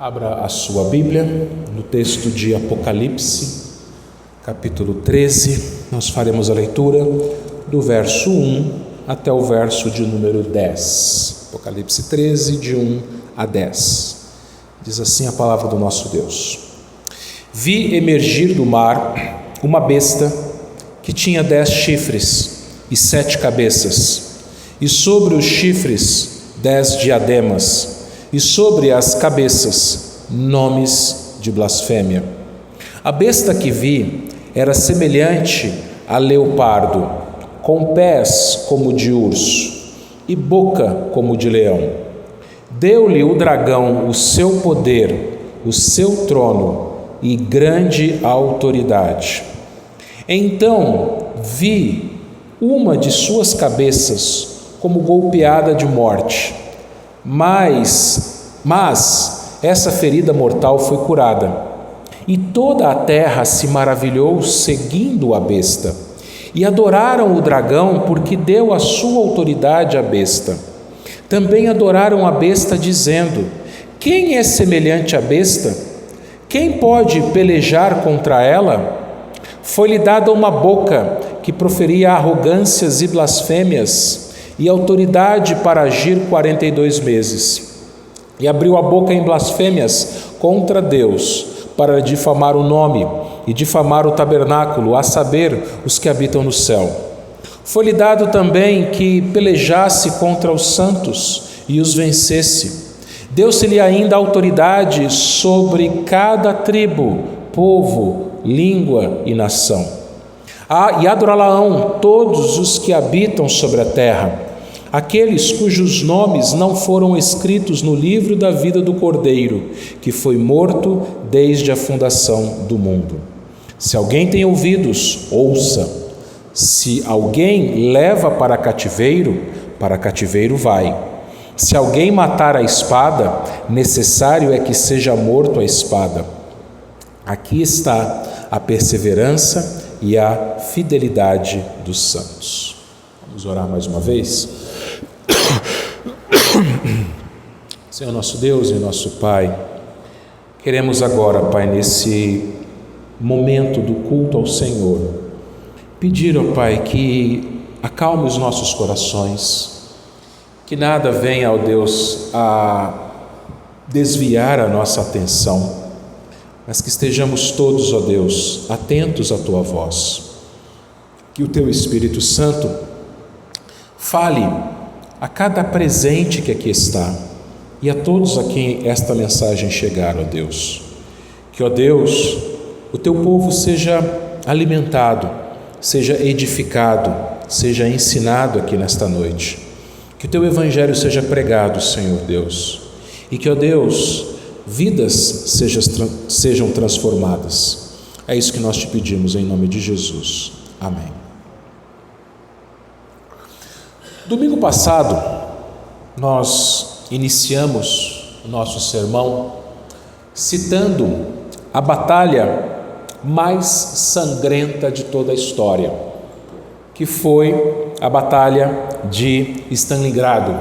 Abra a sua Bíblia no texto de Apocalipse, capítulo 13. Nós faremos a leitura do verso 1 até o verso de número 10. Apocalipse 13, de 1 a 10. Diz assim a palavra do nosso Deus: Vi emergir do mar uma besta que tinha 10 chifres e 7 cabeças, e sobre os chifres 10 diademas, e sobre as cabeças nomes de blasfêmia. A besta que vi era semelhante a leopardo, com pés como de urso e boca como de leão. Deu-lhe o dragão o seu poder, o seu trono e grande autoridade. Então vi uma de suas cabeças como golpeada de morte, mas essa ferida mortal foi curada, e toda a terra se maravilhou seguindo a besta, e adoraram o dragão porque deu a sua autoridade à besta. Também adoraram a besta dizendo: quem é semelhante à besta? Quem pode pelejar contra ela? Foi-lhe dada uma boca que proferia arrogâncias e blasfêmias, e autoridade para agir 42 meses. E abriu a boca em blasfêmias contra Deus, para difamar o nome e difamar o tabernáculo, a saber, os que habitam no céu. Foi-lhe dado também que pelejasse contra os santos e os vencesse. Deu-se-lhe ainda autoridade sobre cada tribo, povo, língua e nação. E adorá-la-ão todos os que habitam sobre a terra, aqueles cujos nomes não foram escritos no livro da vida do Cordeiro, que foi morto desde a fundação do mundo. Se alguém tem ouvidos, ouça. Se alguém leva para cativeiro vai. Se alguém matar a espada, necessário é que seja morto a espada. Aqui está a perseverança e a fidelidade dos santos. Vamos orar mais uma vez? Senhor nosso Deus e nosso Pai, queremos agora, Pai, nesse momento do culto ao Senhor, pedir, ó Pai, que acalme os nossos corações, que nada venha, ó Deus, a desviar a nossa atenção, mas que estejamos todos, ó Deus, atentos à Tua voz, que o Teu Espírito Santo fale a cada presente que aqui está e a todos a quem esta mensagem chegar, ó Deus. Que, ó Deus, o Teu povo seja alimentado, seja edificado, seja ensinado aqui nesta noite. Que o Teu Evangelho seja pregado, Senhor Deus. E que, ó Deus, vidas sejam transformadas. É isso que nós te pedimos em nome de Jesus. Amém. Domingo passado, nós iniciamos o nosso sermão citando a batalha mais sangrenta de toda a história, que foi a Batalha de Stalingrado,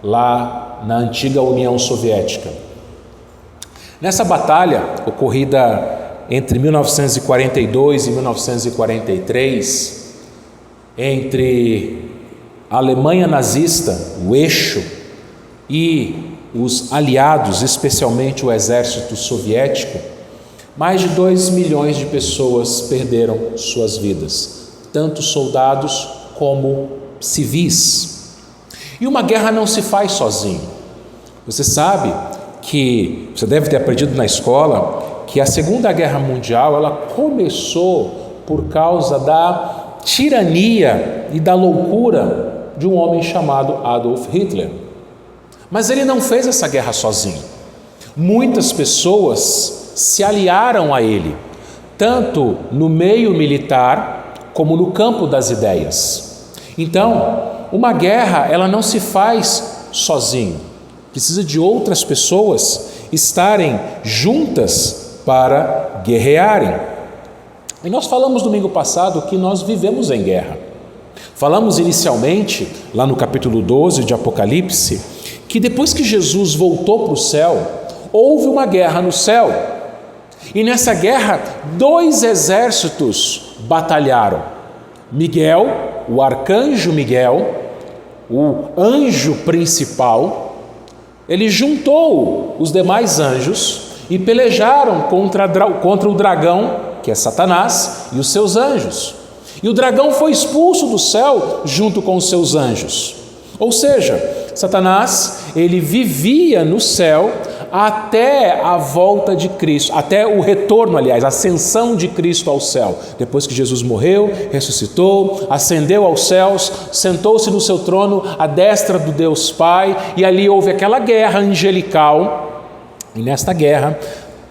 lá na antiga União Soviética. Nessa batalha, ocorrida entre 1942 e 1943, entre a Alemanha nazista, o eixo, e os aliados, especialmente o exército soviético, mais de 2 milhões de pessoas perderam suas vidas, tanto soldados como civis. E uma guerra não se faz sozinho. Você sabe que, você deve ter aprendido na escola, que a Segunda Guerra Mundial ela começou por causa da tirania e da loucura de um homem chamado Adolf Hitler. Mas ele não fez essa guerra sozinho. Muitas pessoas se aliaram a ele, tanto no meio militar como no campo das ideias. Então, uma guerra ela não se faz sozinho. Precisa de outras pessoas estarem juntas para guerrearem. E nós falamos domingo passado que nós vivemos em guerra. Falamos inicialmente, lá no capítulo 12 de Apocalipse, que depois que Jesus voltou para o céu, houve uma guerra no céu. E nessa guerra, 2 exércitos batalharam. Miguel, o arcanjo Miguel, o anjo principal, ele juntou os demais anjos e pelejaram contra o dragão, que é Satanás, e os seus anjos. E o dragão foi expulso do céu junto com os seus anjos. Ou seja, Satanás, ele vivia no céu até a volta de Cristo, até o retorno, aliás, a ascensão de Cristo ao céu. Depois que Jesus morreu, ressuscitou, ascendeu aos céus, sentou-se no seu trono à destra do Deus Pai, e ali houve aquela guerra angelical. E nesta guerra,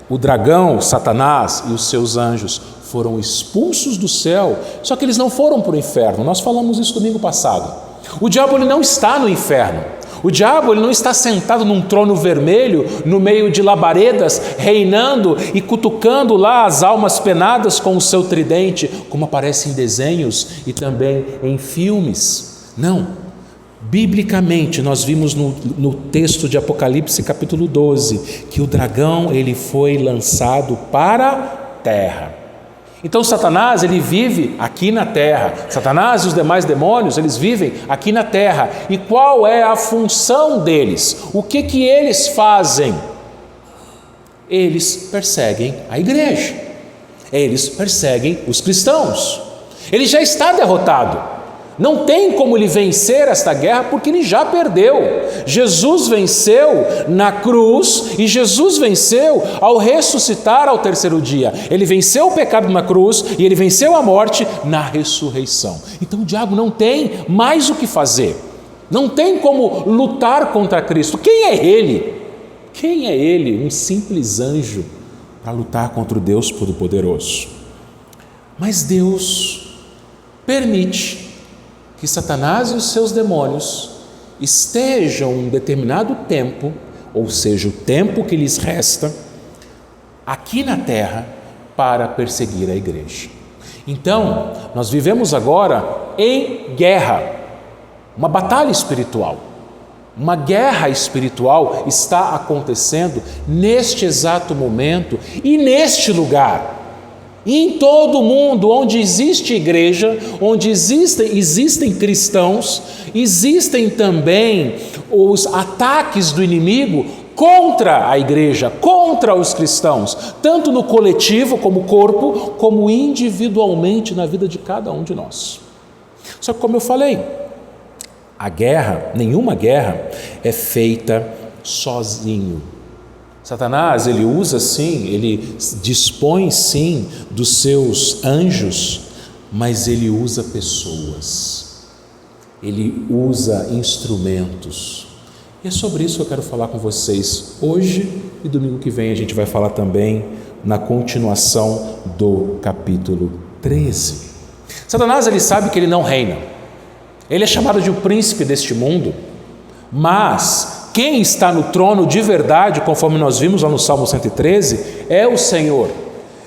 o dragão, Satanás e os seus anjos foram expulsos do céu, só que eles não foram para o inferno. Nós falamos isso domingo passado. O diabo ele não está no inferno. O diabo ele não está sentado num trono vermelho, no meio de labaredas, reinando e cutucando lá as almas penadas com o seu tridente, como aparece em desenhos e também em filmes. Não. Biblicamente, nós vimos no texto de Apocalipse capítulo 12, que o dragão ele foi lançado para a terra. Então Satanás ele vive aqui na terra. Satanás e os demais demônios eles vivem aqui na terra. E qual é a função deles? O que eles fazem? Eles perseguem a igreja. Eles perseguem os cristãos. Ele já está derrotado. Não tem como ele vencer esta guerra porque ele já perdeu. Jesus venceu na cruz e Jesus venceu ao ressuscitar ao terceiro dia. Ele venceu o pecado na cruz e ele venceu a morte na ressurreição. Então o diabo não tem mais o que fazer. Não tem como lutar contra Cristo. Quem é ele? Quem é ele? Um simples anjo para lutar contra o Deus Todo-Poderoso. Mas Deus permite que Satanás e os seus demônios estejam um determinado tempo, ou seja, o tempo que lhes resta, aqui na terra para perseguir a igreja. Então, nós vivemos agora em guerra, uma batalha espiritual. Uma guerra espiritual está acontecendo neste exato momento e neste lugar. E em todo o mundo, onde existe igreja, onde existem cristãos, existem também os ataques do inimigo contra a igreja, contra os cristãos, tanto no coletivo, como corpo, como individualmente na vida de cada um de nós. Só que como eu falei, a guerra, nenhuma guerra é feita sozinho. Satanás, ele usa sim, ele dispõe sim dos seus anjos, mas ele usa pessoas, ele usa instrumentos. E é sobre isso que eu quero falar com vocês hoje e domingo que vem a gente vai falar também na continuação do capítulo 13. Satanás, ele sabe que ele não reina, ele é chamado de o príncipe deste mundo, mas quem está no trono de verdade, conforme nós vimos lá no Salmo 113, é o Senhor.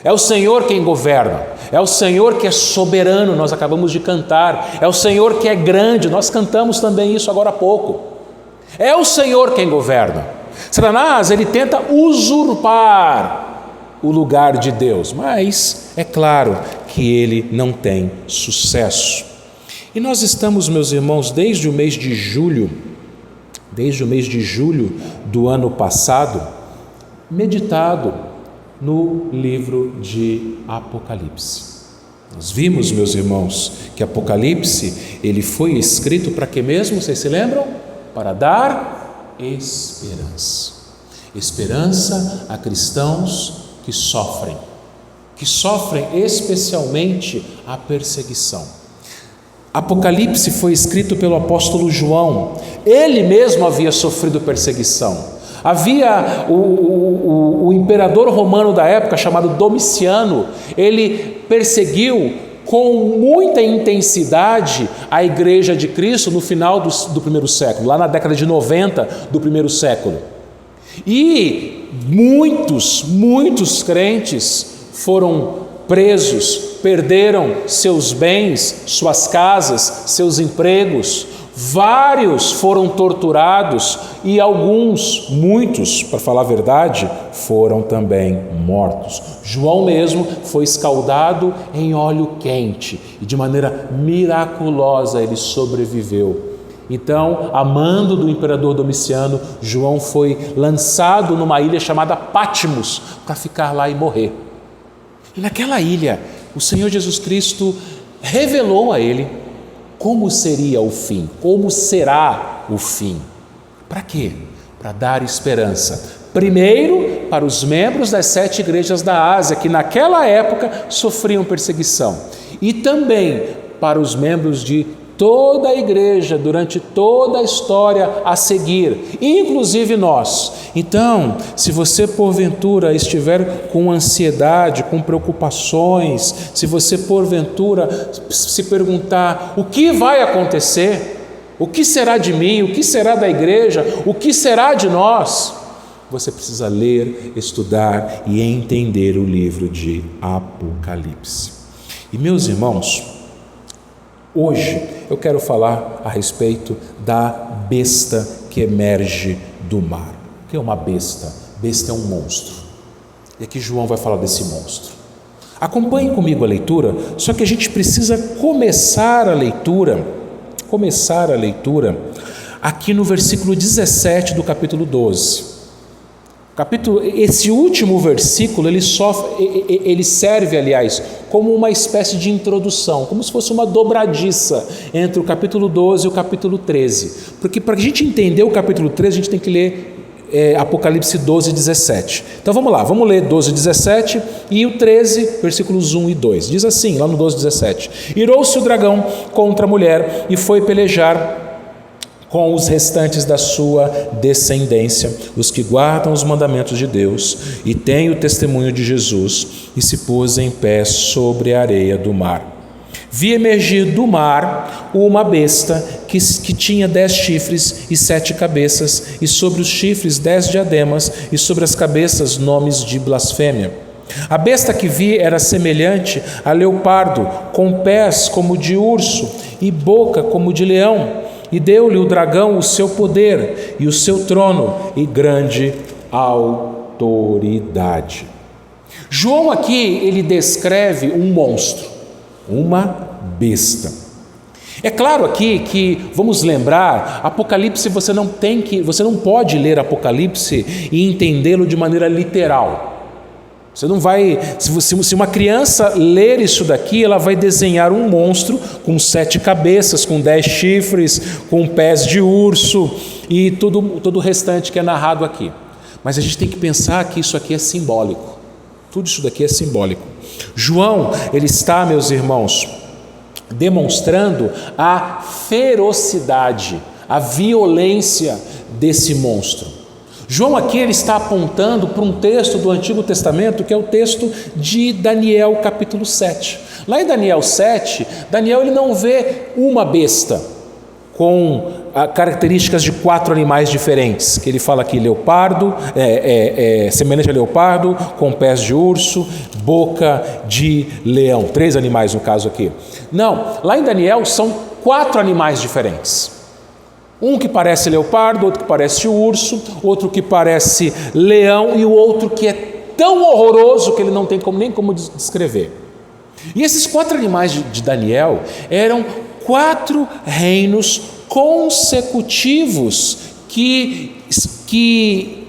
É o Senhor quem governa. É o Senhor que é soberano, nós acabamos de cantar. É o Senhor que é grande, nós cantamos também isso agora há pouco. É o Senhor quem governa. Satanás, ele tenta usurpar o lugar de Deus, mas é claro que ele não tem sucesso. E nós estamos, meus irmãos, desde o mês de julho do ano passado, meditado no livro de Apocalipse. Nós vimos, meus irmãos, que Apocalipse, ele foi escrito para quê mesmo? Vocês se lembram? Para dar esperança. Esperança a cristãos que sofrem especialmente a perseguição. Apocalipse foi escrito pelo apóstolo João. Ele mesmo havia sofrido perseguição. Havia o imperador romano da época, chamado Domiciano, ele perseguiu com muita intensidade a igreja de Cristo no final do primeiro século, lá na década de 90 do primeiro século. E muitos crentes foram presos, perderam seus bens, suas casas, seus empregos, Vários foram torturados e muitos, para falar a verdade, foram também mortos. João mesmo foi escaldado em óleo quente e de maneira miraculosa ele sobreviveu. Então, a mando do imperador Domiciano, João foi lançado numa ilha chamada Patmos para ficar lá e morrer. E naquela ilha, o Senhor Jesus Cristo revelou a ele como seria o fim, como será o fim. Para quê? Para dar esperança. Primeiro, para os membros das 7 igrejas da Ásia, que naquela época sofriam perseguição. E também para os membros de toda a igreja, durante toda a história a seguir, inclusive nós. Então, se você porventura estiver com ansiedade, com preocupações, se você porventura se perguntar o que vai acontecer, o que será de mim, o que será da igreja, o que será de nós, você precisa ler, estudar e entender o livro de Apocalipse. E meus irmãos, hoje eu quero falar a respeito da besta que emerge do mar. O que é uma besta? Besta é um monstro. E aqui João vai falar desse monstro. Acompanhe comigo a leitura, só que a gente precisa começar a leitura aqui no versículo 17 do capítulo 12. Esse último versículo, ele serve, aliás, como uma espécie de introdução, como se fosse uma dobradiça entre o capítulo 12 e o capítulo 13. Porque para a gente entender o capítulo 13, a gente tem que ler Apocalipse 12, 17. Então vamos lá, vamos ler 12, 17 e o 13, versículos 1 e 2. Diz assim, lá no 12, 17: Irou-se o dragão contra a mulher e foi pelejar com os restantes da sua descendência, os que guardam os mandamentos de Deus e têm o testemunho de Jesus, e se pôs em pé sobre a areia do mar. Vi emergir do mar uma besta que tinha 10 chifres e 7 cabeças, e sobre os chifres 10 diademas, e sobre as cabeças nomes de blasfêmia. A besta que vi era semelhante a leopardo, com pés como de urso e boca como de leão. E deu-lhe o dragão o seu poder e o seu trono e grande autoridade. João aqui, ele descreve um monstro, uma besta. É claro aqui que, vamos lembrar, Apocalipse você não pode ler Apocalipse e entendê-lo de maneira literal. Você não vai, se uma criança ler isso daqui, ela vai desenhar um monstro com 7 cabeças, com 10 chifres, com pés de urso e todo o restante que é narrado aqui. Mas a gente tem que pensar que isso aqui é simbólico. Tudo isso daqui é simbólico. João, ele está, meus irmãos, demonstrando a ferocidade, a violência desse monstro. João aqui ele está apontando para um texto do Antigo Testamento, que é o texto de Daniel capítulo 7. Lá em Daniel 7, Daniel ele não vê uma besta com características de 4 animais diferentes, que ele fala aqui leopardo, semelhante a leopardo, com pés de urso, boca de leão, 3 animais no caso aqui. Não, lá em Daniel são 4 animais diferentes. Um que parece leopardo, outro que parece urso, outro que parece leão e o outro que é tão horroroso que ele não tem nem como descrever. E esses 4 animais de Daniel eram 4 reinos consecutivos que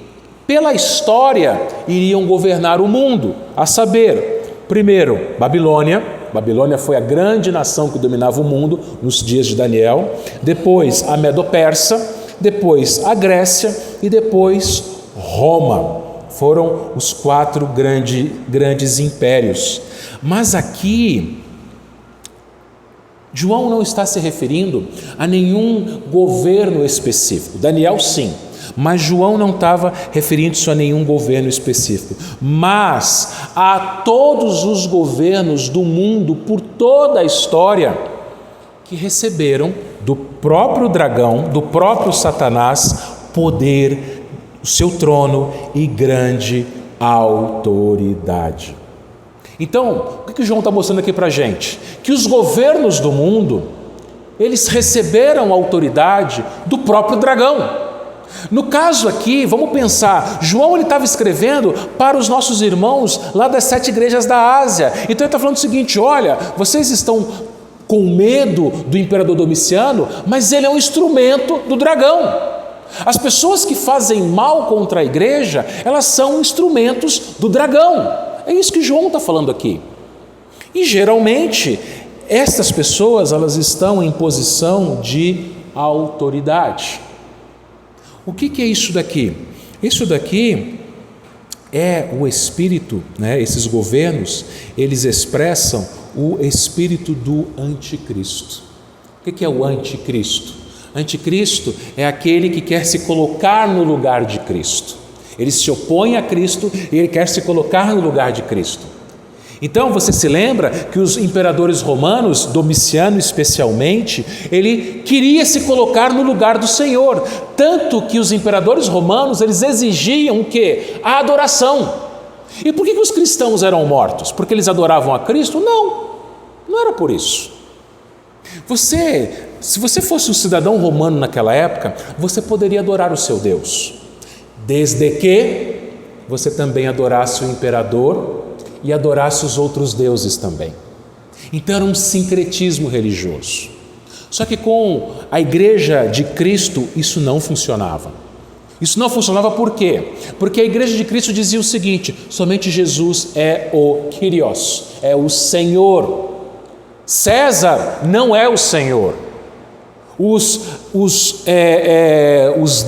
pela história iriam governar o mundo, a saber, primeiro, Babilônia. Babilônia foi a grande nação que dominava o mundo nos dias de Daniel, depois a Medo-Persa, depois a Grécia e depois Roma. Foram os 4 grandes impérios. Mas aqui, João não está se referindo a nenhum governo específico. Daniel sim, mas João não estava referindo-se a nenhum governo específico, mas a todos os governos do mundo por toda a história que receberam do próprio dragão, do próprio Satanás, poder, o seu trono e grande autoridade. Então, o que João está mostrando aqui para a gente? Que os governos do mundo, eles receberam a autoridade do próprio dragão. No caso aqui, vamos pensar, João estava escrevendo para os nossos irmãos lá das 7 igrejas da Ásia. Então ele está falando o seguinte: olha, vocês estão com medo do imperador Domiciano, mas ele é um instrumento do dragão. As pessoas que fazem mal contra a igreja, elas são instrumentos do dragão. É isso que João está falando aqui. E geralmente, estas pessoas, elas estão em posição de autoridade. O que é isso daqui? Isso daqui é o espírito, né? Esses governos, eles expressam o espírito do anticristo. O que é o anticristo? Anticristo é aquele que quer se colocar no lugar de Cristo. Ele se opõe a Cristo e ele quer se colocar no lugar de Cristo. Então você se lembra que os imperadores romanos, Domiciano especialmente, ele queria se colocar no lugar do Senhor, tanto que os imperadores romanos, eles exigiam o quê? A adoração. E por que os cristãos eram mortos? Porque eles adoravam a Cristo? Não era por isso. Se você fosse um cidadão romano naquela época, você poderia adorar o seu Deus, desde que você também adorasse o imperador e adorasse os outros deuses também. Então era um sincretismo religioso. Só que com a igreja de Cristo isso não funcionava. Isso não funcionava por quê? Porque a igreja de Cristo dizia o seguinte: somente Jesus é o Kyrios, é o Senhor. César não é o Senhor. Os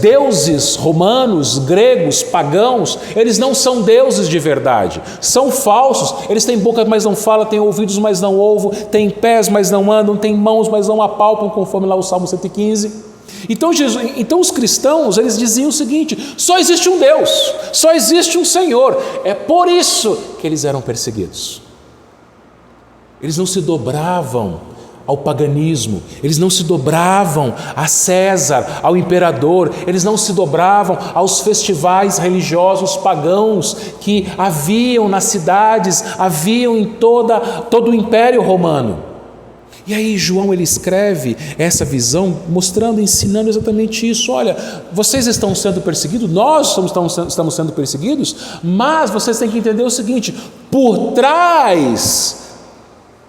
deuses romanos, gregos, pagãos, eles não são deuses de verdade, são falsos. Eles têm boca, mas não falam, têm ouvidos, mas não ouvem, têm pés, mas não andam, têm mãos, mas não apalpam, conforme lá o Salmo 115. Então os cristãos, eles diziam o seguinte: só existe um Deus, só existe um Senhor. É por isso que eles eram perseguidos. Eles não se dobravam ao paganismo, eles não se dobravam a César, ao imperador, eles não se dobravam aos festivais religiosos pagãos que haviam nas cidades, haviam em todo o Império Romano. E aí João, ele escreve essa visão, mostrando, ensinando exatamente isso. Olha, vocês estão sendo perseguidos, nós estamos sendo perseguidos, mas vocês têm que entender o seguinte: por trás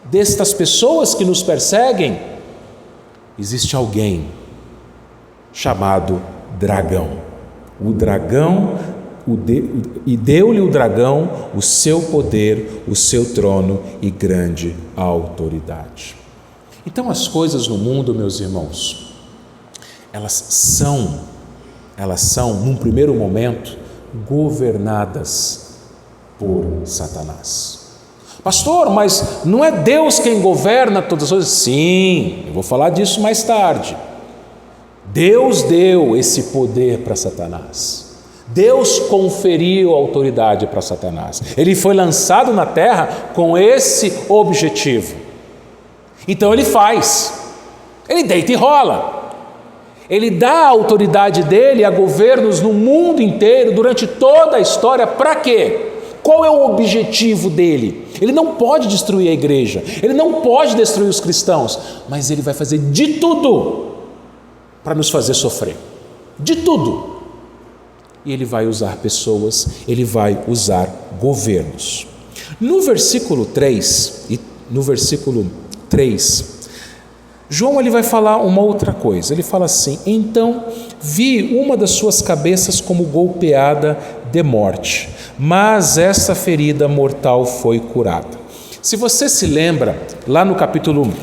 destas pessoas que nos perseguem, existe alguém chamado dragão. O dragão, e deu-lhe o dragão o seu poder, o seu trono e grande autoridade. Então as coisas no mundo, meus irmãos, elas são, num primeiro momento, governadas por Satanás. Pastor, mas não é Deus quem governa todas as coisas? Sim, eu vou falar disso mais tarde. Deus deu esse poder para Satanás. Deus conferiu autoridade para Satanás. Ele foi lançado na terra com esse objetivo. Então ele faz. Ele deita e rola. Ele dá a autoridade dele a governos no mundo inteiro durante toda a história. Para quê? Qual é o objetivo dele? Ele não pode destruir a igreja, ele não pode destruir os cristãos, mas ele vai fazer de tudo para nos fazer sofrer, de tudo. E ele vai usar pessoas, ele vai usar governos. No versículo 3, João, ele vai falar uma outra coisa. Ele fala assim: então vi uma das suas cabeças como golpeada de morte, mas essa ferida mortal foi curada. Se você se lembra, lá no capítulo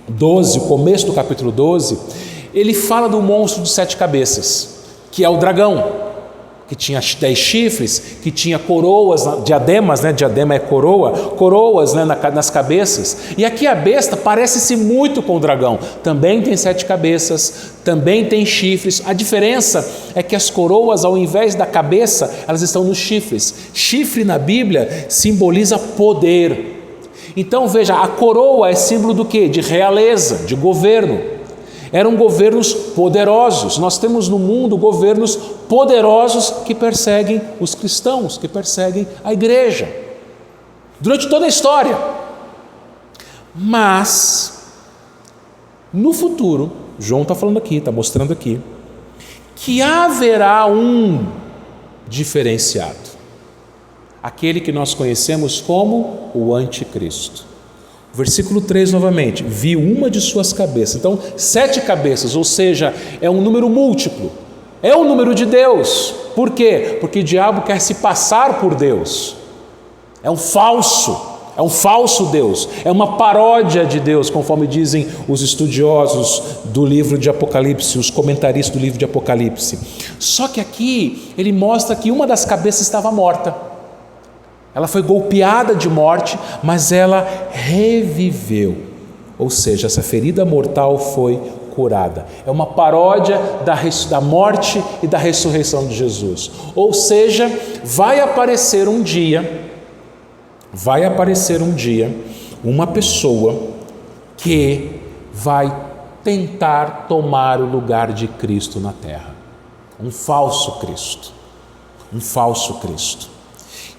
12, o começo do capítulo 12, ele fala do monstro de 7 cabeças, que é o dragão, que tinha 10 chifres, que tinha coroas, diademas, né? Diadema é coroa, coroas, né? Nas cabeças. E aqui a besta parece-se muito com o dragão. Também tem 7 cabeças, também tem chifres. A diferença é que as coroas, ao invés da cabeça, elas estão nos chifres. Chifre na Bíblia simboliza poder. Então veja, a coroa é símbolo do quê? De realeza, de governo. Eram governos poderosos. Nós temos no mundo governos poderosos que perseguem os cristãos, que perseguem a igreja, durante toda a história. Mas No futuro, João está falando aqui, está mostrando aqui, que haverá um diferenciado. Aquele que nós conhecemos como o anticristo. Versículo 3 novamente, vi uma de suas cabeças. Então, 7 cabeças, ou seja, é um número múltiplo. É o número de Deus. Por quê? Porque o diabo quer se passar por Deus. É um falso Deus. É uma paródia de Deus, conforme dizem os estudiosos do livro de Apocalipse, os comentaristas do livro de Apocalipse. Só que aqui ele mostra que uma das cabeças estava morta. Ela foi golpeada de morte, mas ela reviveu. Ou seja, essa ferida mortal foi curada. É uma paródia da morte e da ressurreição de Jesus. Ou seja, vai aparecer um dia uma pessoa que vai tentar tomar o lugar de Cristo na terra. Um falso Cristo.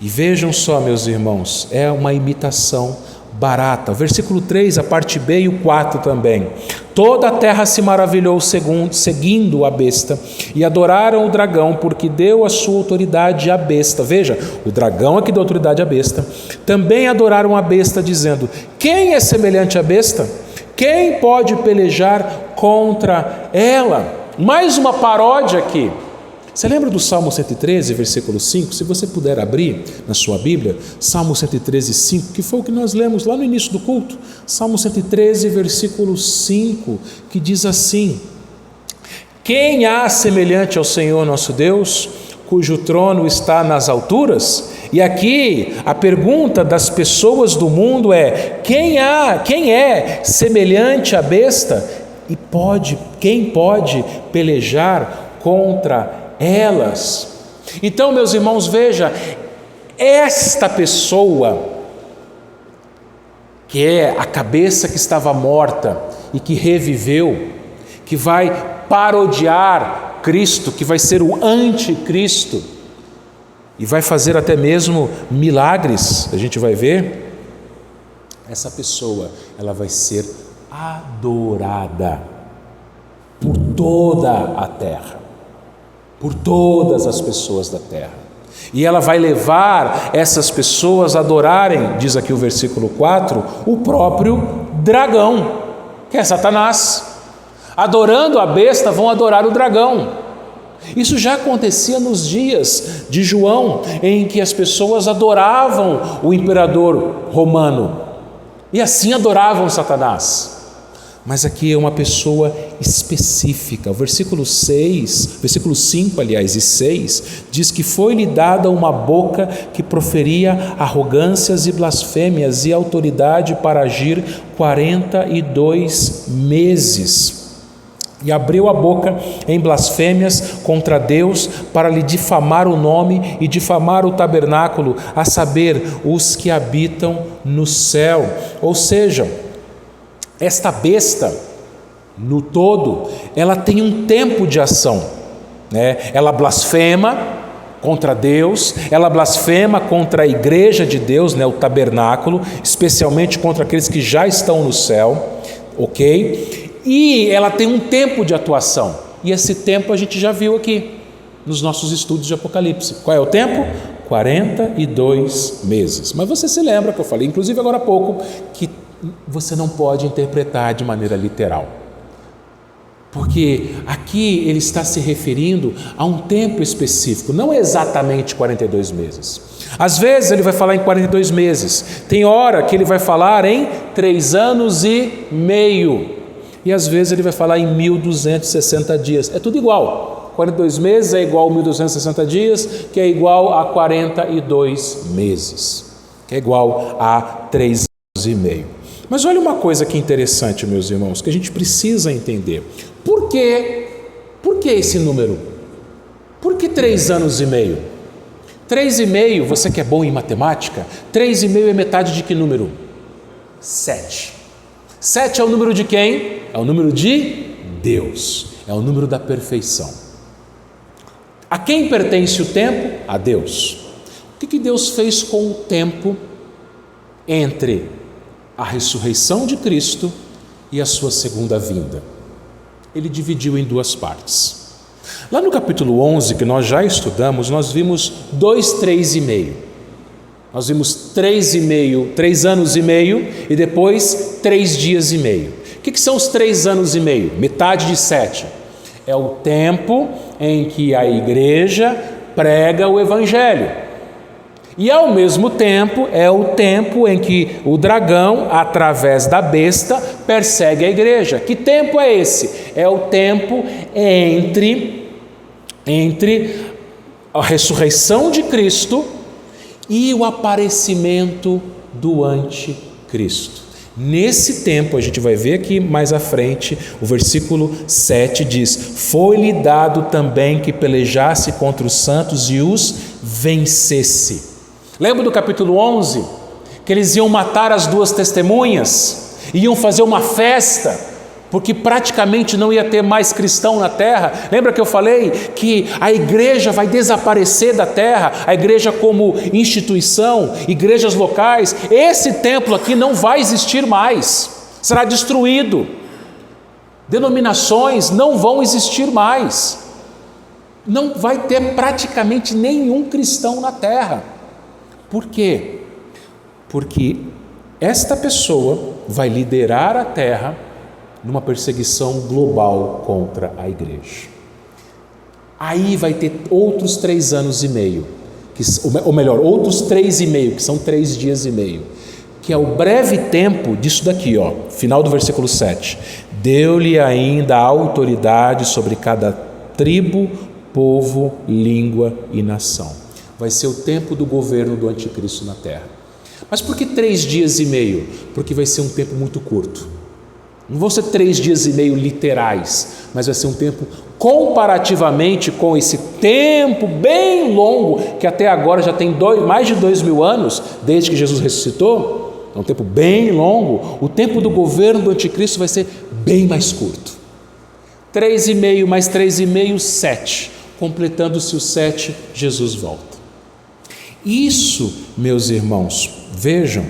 E vejam só, meus irmãos, é uma imitação barata. O versículo 3, a parte B e o 4 também. Toda a terra se maravilhou seguindo a besta e adoraram o dragão, porque deu a sua autoridade à besta. Veja, o dragão é que deu autoridade à besta. Também adoraram a besta, dizendo: quem é semelhante à besta? Quem pode pelejar contra ela? Mais uma paródia aqui. Você lembra do Salmo 113, versículo 5? Se você puder abrir na sua Bíblia, Salmo 113, 5, que foi o que nós lemos lá no início do culto. Salmo 113, versículo 5, que diz assim: quem há semelhante ao Senhor nosso Deus, cujo trono está nas alturas? E aqui a pergunta das pessoas do mundo é: quem é semelhante à besta? E quem pode pelejar contra elas? Então, meus irmãos, veja, esta pessoa, que é a cabeça que estava morta e que reviveu, que vai parodiar Cristo, que vai ser o anticristo e vai fazer até mesmo milagres, a gente vai ver, essa pessoa, ela vai ser adorada por toda a terra, por todas as pessoas da terra. E ela vai levar essas pessoas a adorarem, diz aqui o versículo 4, o próprio dragão, que é Satanás. Adorando a besta, vão adorar o dragão. Isso já acontecia nos dias de João, em que as pessoas adoravam o imperador romano, e assim adoravam Satanás. Mas aqui é uma pessoa específica. O versículo 5, aliás, e 6, diz que foi-lhe dada uma boca que proferia arrogâncias e blasfêmias e autoridade para agir 42 meses. E abriu a boca em blasfêmias contra Deus para lhe difamar o nome e difamar o tabernáculo, a saber, os que habitam no céu. Ou seja, esta besta, no todo, ela tem um tempo de ação, né? Ela blasfema contra Deus, ela blasfema contra a igreja de Deus, né? O tabernáculo, especialmente contra aqueles que já estão no céu, ok? E ela tem um tempo de atuação, e esse tempo a gente já viu aqui, nos nossos estudos de Apocalipse. Qual é o tempo? 42 meses. Mas você se lembra que eu falei, inclusive agora há pouco, que você não pode interpretar de maneira literal, porque aqui ele está se referindo a um tempo específico, não exatamente 42 meses. Às vezes ele vai falar em 42 meses, tem hora que ele vai falar em 3 anos e meio, e às vezes ele vai falar em 1260 dias, é tudo igual. 42 meses é igual a 1260 dias, que é igual a 42 meses, que é igual a 3 anos e meio. Mas olha uma coisa que interessante, meus irmãos, que a gente precisa entender. Por que esse número? Por que 3 anos e meio? 3,5, você que é bom em matemática, 3,5 é metade de que número? 7. 7 é o número de quem? É o número de Deus, é o número da perfeição. A quem pertence o tempo? A Deus. O que Deus fez com o tempo entre a ressurreição de Cristo e a sua segunda vinda. Ele dividiu em duas partes. Lá no capítulo 11, que nós já estudamos, nós vimos 2, 3,5. Nós vimos 3 anos e meio e depois 3 dias e meio. O que são os 3 anos e meio? Metade de 7. É o tempo em que a igreja prega o evangelho. E ao mesmo tempo é o tempo em que o dragão, através da besta, persegue a igreja. Que tempo é esse? É o tempo entre a ressurreição de Cristo e o aparecimento do anticristo. Nesse tempo, a gente vai ver aqui mais à frente, o versículo 7 diz: foi-lhe dado também que pelejasse contra os santos e os vencesse. Lembra do capítulo 11? Que eles iam matar as 2 testemunhas, iam fazer uma festa, porque praticamente não ia ter mais cristão na terra. Lembra que eu falei que a igreja vai desaparecer da terra, a igreja como instituição, igrejas locais. Esse templo aqui não vai existir mais, será destruído. Denominações não vão existir mais, não vai ter praticamente nenhum cristão na terra. Por quê? Porque esta pessoa vai liderar a terra numa perseguição global contra a igreja. Aí vai ter outros 3 anos e meio, ou melhor, outros 3,5, que são 3 dias e meio, que é o breve tempo disso daqui, final do versículo 7. Deu-lhe ainda autoridade sobre cada tribo, povo, língua e nação. Vai ser o tempo do governo do anticristo na terra. Mas por que 3 dias e meio? Porque vai ser um tempo muito curto. Não vão ser 3 dias e meio literais, mas vai ser um tempo comparativamente com esse tempo bem longo, que até agora já tem mais de 2.000 anos, desde que Jesus ressuscitou. É um tempo bem longo. O tempo do governo do anticristo vai ser bem mais curto. 3,5 mais 3,5, 7. Completando-se o 7, Jesus volta. Isso, meus irmãos, vejam,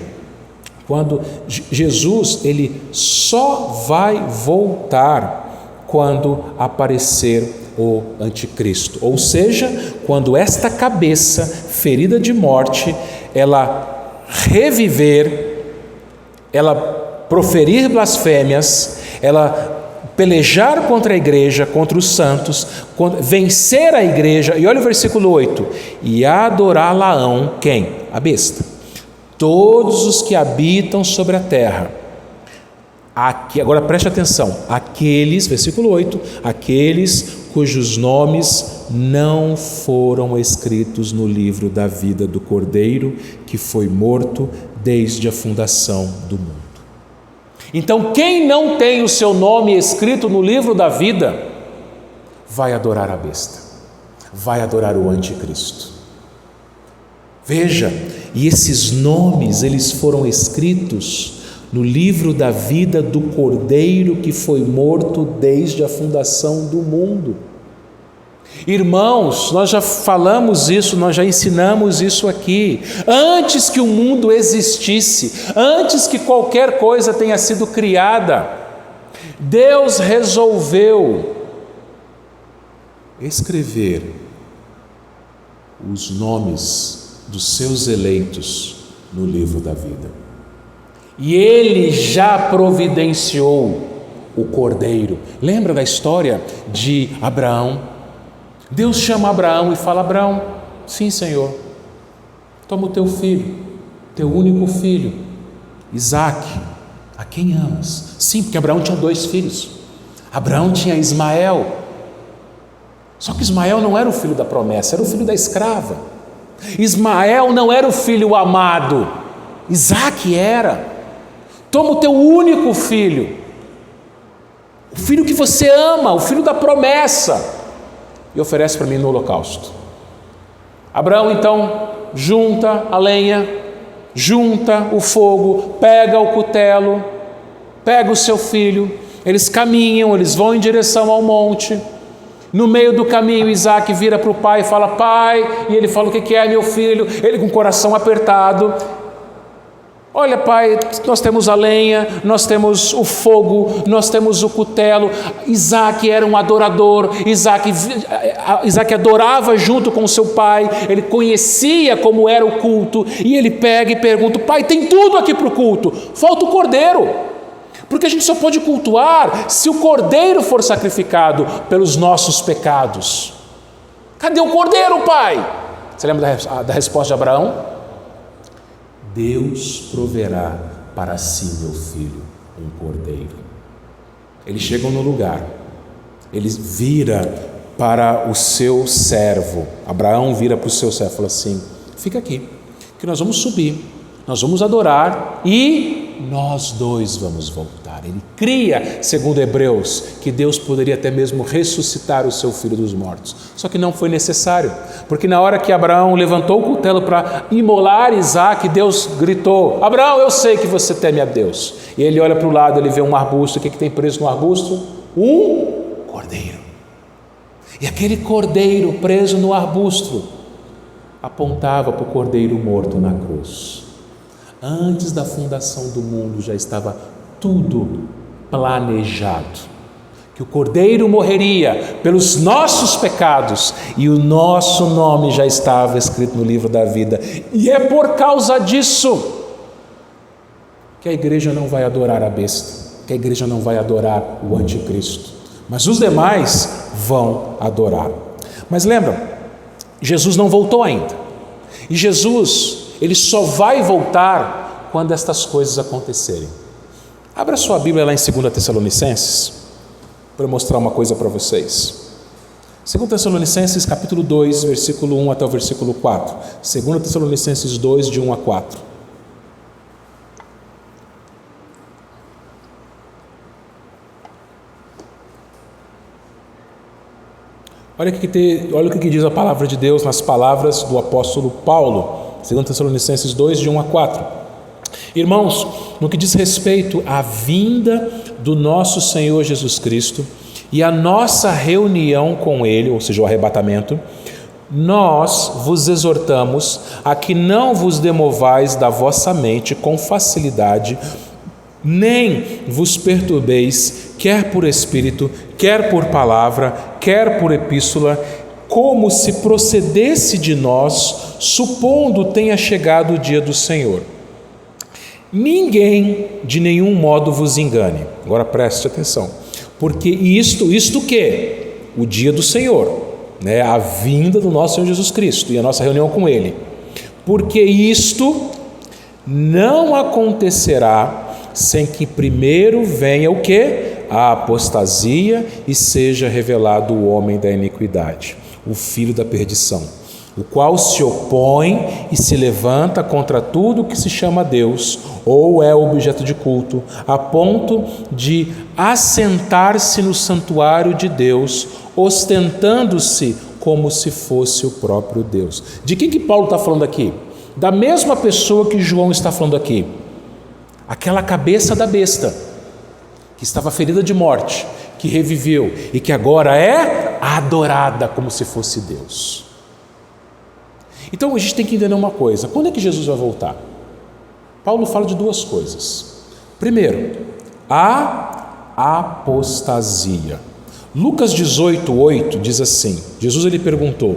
quando Jesus, ele só vai voltar quando aparecer o anticristo, ou seja, quando esta cabeça ferida de morte, ela reviver, ela proferir blasfêmias, ela pelejar contra a igreja, contra os santos, vencer a igreja. E olha o versículo 8: e adorá-la-ão quem? A besta. Todos os que habitam sobre a terra. Aqui, agora preste atenção, aqueles, versículo 8, aqueles cujos nomes não foram escritos no livro da vida do Cordeiro, que foi morto desde a fundação do mundo. Então, quem não tem o seu nome escrito no livro da vida, vai adorar a besta, vai adorar o anticristo. Veja, e esses nomes, eles foram escritos no livro da vida do Cordeiro que foi morto desde a fundação do mundo. Irmãos, nós já falamos isso, nós já ensinamos isso aqui. Antes que o mundo existisse, antes que qualquer coisa tenha sido criada, Deus resolveu escrever os nomes dos seus eleitos no livro da vida. E Ele já providenciou o Cordeiro. Lembra da história de Abraão? Deus chama Abraão e fala: Abraão, sim, Senhor, toma o teu filho, teu único filho, Isaque, a quem amas. Sim, porque Abraão tinha 2 filhos. Abraão tinha Ismael. Só que Ismael não era o filho da promessa, era o filho da escrava. Ismael não era o filho amado, Isaque era. Toma o teu único filho, o filho que você ama, o filho da promessa, e oferece para mim no holocausto. Abraão então junta a lenha, junta o fogo, pega o cutelo, pega o seu filho, eles caminham, eles vão em direção ao monte. No meio do caminho, Isaque vira para o pai e fala: pai, e ele fala: o que é, meu filho? Ele com o coração apertado. Olha, pai, nós temos a lenha, nós temos o fogo, nós temos o cutelo. Isaac era um adorador, Isaac adorava junto com seu pai, ele conhecia como era o culto, e ele pega e pergunta: pai, tem tudo aqui para o culto, falta o cordeiro, porque a gente só pode cultuar se o cordeiro for sacrificado pelos nossos pecados. Cadê o cordeiro, pai? Você lembra da resposta de Abraão? Deus proverá para si, meu filho, um cordeiro. Eles chegam no lugar, eles vira para o seu servo, Abraão vira para o seu servo e fala assim: fica aqui, que nós vamos subir, nós vamos adorar e nós dois vamos voltar. Ele cria, segundo Hebreus, que Deus poderia até mesmo ressuscitar o seu filho dos mortos. Só que não foi necessário, porque na hora que Abraão levantou o cutelo para imolar Isaac, Deus gritou: Abraão, eu sei que você teme a Deus. E ele olha para o lado, ele vê um arbusto. O que tem preso no arbusto? Um cordeiro. E aquele cordeiro preso no arbusto apontava para o cordeiro morto na cruz. Antes da fundação do mundo já estava tudo planejado, que o cordeiro morreria pelos nossos pecados e o nosso nome já estava escrito no livro da vida. E é por causa disso que a igreja não vai adorar a besta, que a igreja não vai adorar o anticristo, mas os demais vão adorar. Mas lembra, Jesus não voltou ainda, e Jesus, ele só vai voltar quando estas coisas acontecerem. Abra sua Bíblia lá em 2 Tessalonicenses, para mostrar uma coisa para vocês. 2 Tessalonicenses capítulo 2, versículo 1 até o versículo 4. 2 Tessalonicenses 2, de 1 a 4. Olha o que diz a palavra de Deus nas palavras do apóstolo Paulo. 2 Tessalonicenses 2, de 1 a 4. Irmãos, no que diz respeito à vinda do nosso Senhor Jesus Cristo e a nossa reunião com Ele, ou seja, o arrebatamento, nós vos exortamos a que não vos demovais da vossa mente com facilidade, nem vos perturbeis, quer por espírito, quer por palavra, quer por epístola, como se procedesse de nós, supondo tenha chegado o dia do Senhor. Ninguém de nenhum modo vos engane. Agora preste atenção, porque isto que? O dia do Senhor, né? A vinda do nosso Senhor Jesus Cristo e a nossa reunião com Ele. Porque isto não acontecerá sem que primeiro venha o quê? A apostasia e seja revelado o homem da iniquidade, o filho da perdição, o qual se opõe e se levanta contra tudo que se chama Deus ou é objeto de culto, a ponto de assentar-se no santuário de Deus, ostentando-se como se fosse o próprio Deus. De quem que Paulo está falando aqui? Da mesma pessoa que João está falando aqui. Aquela cabeça da besta, que estava ferida de morte, que reviveu e que agora é adorada como se fosse Deus. Então a gente tem que entender uma coisa: quando é que Jesus vai voltar? Paulo fala de duas coisas. Primeiro, a apostasia. Lucas 18:8 diz assim: Jesus ele perguntou: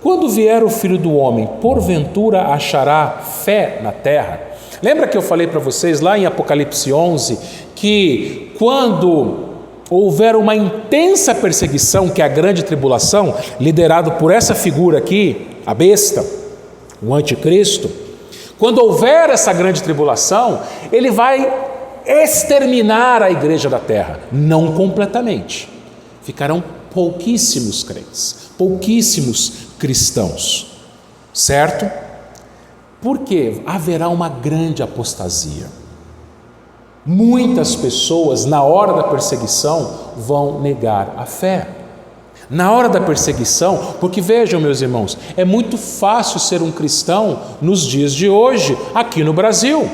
quando vier o Filho do Homem, porventura achará fé na terra? Lembra que eu falei para vocês lá em Apocalipse 11 que quando houver uma intensa perseguição, que é a grande tribulação, liderado por essa figura aqui, a besta, o anticristo, quando houver essa grande tribulação, ele vai exterminar a igreja da terra, não completamente. Ficarão pouquíssimos crentes, pouquíssimos cristãos, certo? Porque haverá uma grande apostasia. Muitas pessoas, na hora da perseguição, vão negar a fé. Na hora da perseguição, porque vejam, meus irmãos, é muito fácil ser um cristão nos dias de hoje, aqui no Brasil.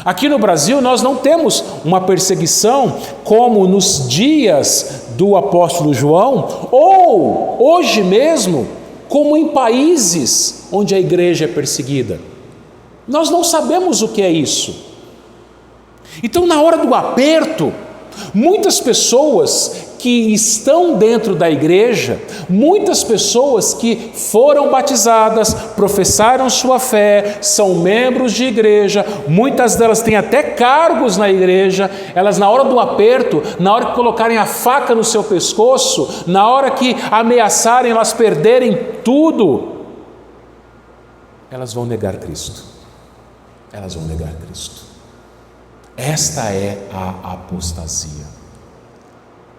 Aqui no Brasil nós não temos uma perseguição como nos dias do apóstolo João, ou hoje mesmo, como em países onde a igreja é perseguida. Nós não sabemos o que é isso. Então, na hora do aperto, muitas pessoas que estão dentro da igreja, muitas pessoas que foram batizadas, professaram sua fé, são membros de igreja, muitas delas têm até cargos na igreja, elas na hora do aperto, na hora que colocarem a faca no seu pescoço, na hora que ameaçarem elas perderem tudo, elas vão negar Cristo. Elas vão negar Cristo. Esta é a apostasia.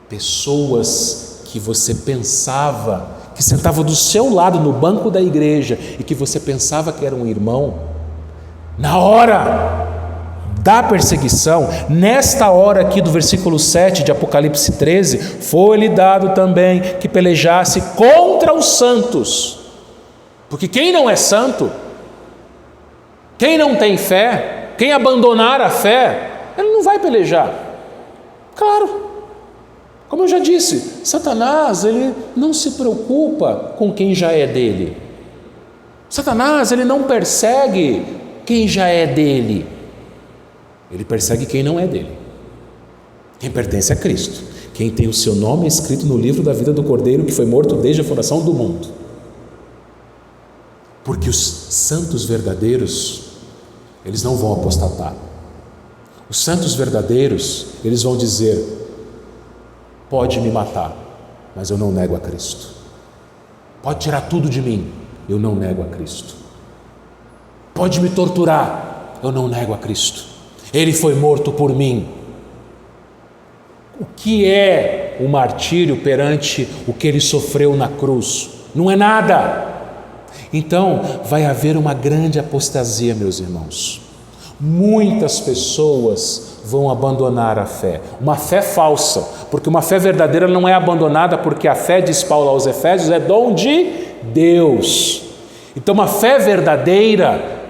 Pessoas que você pensava, que sentava do seu lado no banco da igreja e que você pensava que era um irmão, na hora da perseguição, nesta hora aqui do versículo 7 de Apocalipse 13, foi-lhe dado também que pelejasse contra os santos, porque quem não é santo, quem não tem fé, quem abandonar a fé, ele não vai pelejar. Claro. Como eu já disse, Satanás, ele não se preocupa com quem já é dele. Satanás, ele não persegue quem já é dele. Ele persegue quem não é dele. Quem pertence a Cristo. Quem tem o seu nome escrito no livro da vida do Cordeiro, que foi morto desde a fundação do mundo. Porque os santos verdadeiros, eles não vão apostatar. Os santos verdadeiros, eles vão dizer: pode me matar, mas eu não nego a Cristo. Pode tirar tudo de mim, eu não nego a Cristo. Pode me torturar, eu não nego a Cristo. Ele foi morto por mim. O que é o martírio perante o que ele sofreu na cruz? Não é nada. Então, vai haver uma grande apostasia, meus irmãos. Muitas pessoas vão abandonar a fé, uma fé falsa, porque uma fé verdadeira não é abandonada, porque a fé, diz Paulo aos Efésios, é dom de Deus. Então, uma fé verdadeira,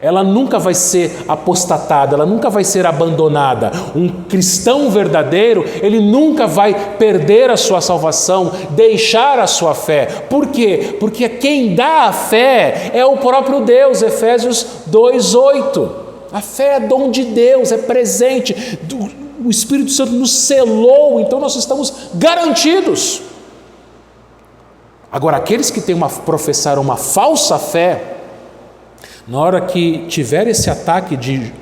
ela nunca vai ser apostatada, ela nunca vai ser abandonada. Um cristão verdadeiro, ele nunca vai perder a sua salvação, deixar a sua fé. Por quê? Porque quem dá a fé é o próprio Deus, Efésios 2:8. A fé é dom de Deus, é presente, o Espírito Santo nos selou, então nós estamos garantidos. Agora, aqueles que professaram uma falsa fé, na hora que tiver esse ataque de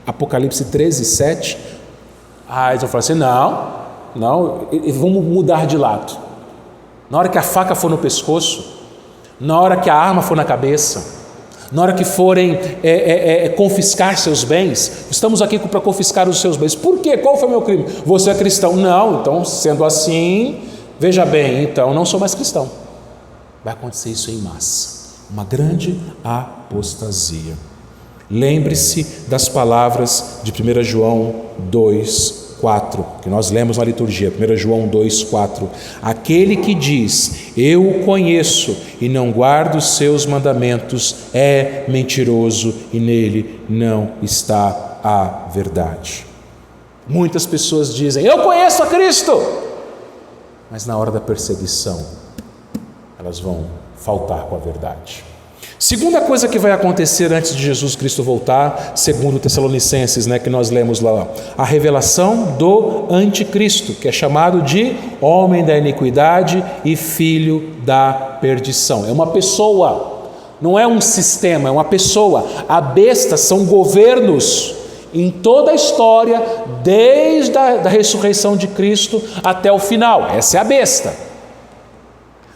Apocalipse 13, 7, eles vão falar assim: não, vamos mudar de lado. Na hora que a faca for no pescoço, na hora que a arma for na cabeça, na hora que forem confiscar seus bens, estamos aqui para confiscar os seus bens. Por quê? Qual foi o meu crime? Você é cristão? Não, então sendo assim, veja bem, então não sou mais cristão. Vai acontecer isso em massa, uma grande apostasia. Lembre-se das palavras de 1 João 2:4, que nós lemos na liturgia, 1 João 2:4. Aquele que diz, eu o conheço, e não guarda os seus mandamentos, é mentiroso, e nele não está a verdade. Muitas pessoas dizem, eu conheço a Cristo, mas na hora da perseguição, elas vão faltar com a verdade. Segunda coisa que vai acontecer antes de Jesus Cristo voltar, segundo Tessalonicenses, que nós lemos lá, a revelação do anticristo, que é chamado de homem da iniquidade e filho da perdição. É uma pessoa, não é um sistema, é uma pessoa. A besta são governos em toda a história, desde a ressurreição de Cristo até o final. Essa é a besta.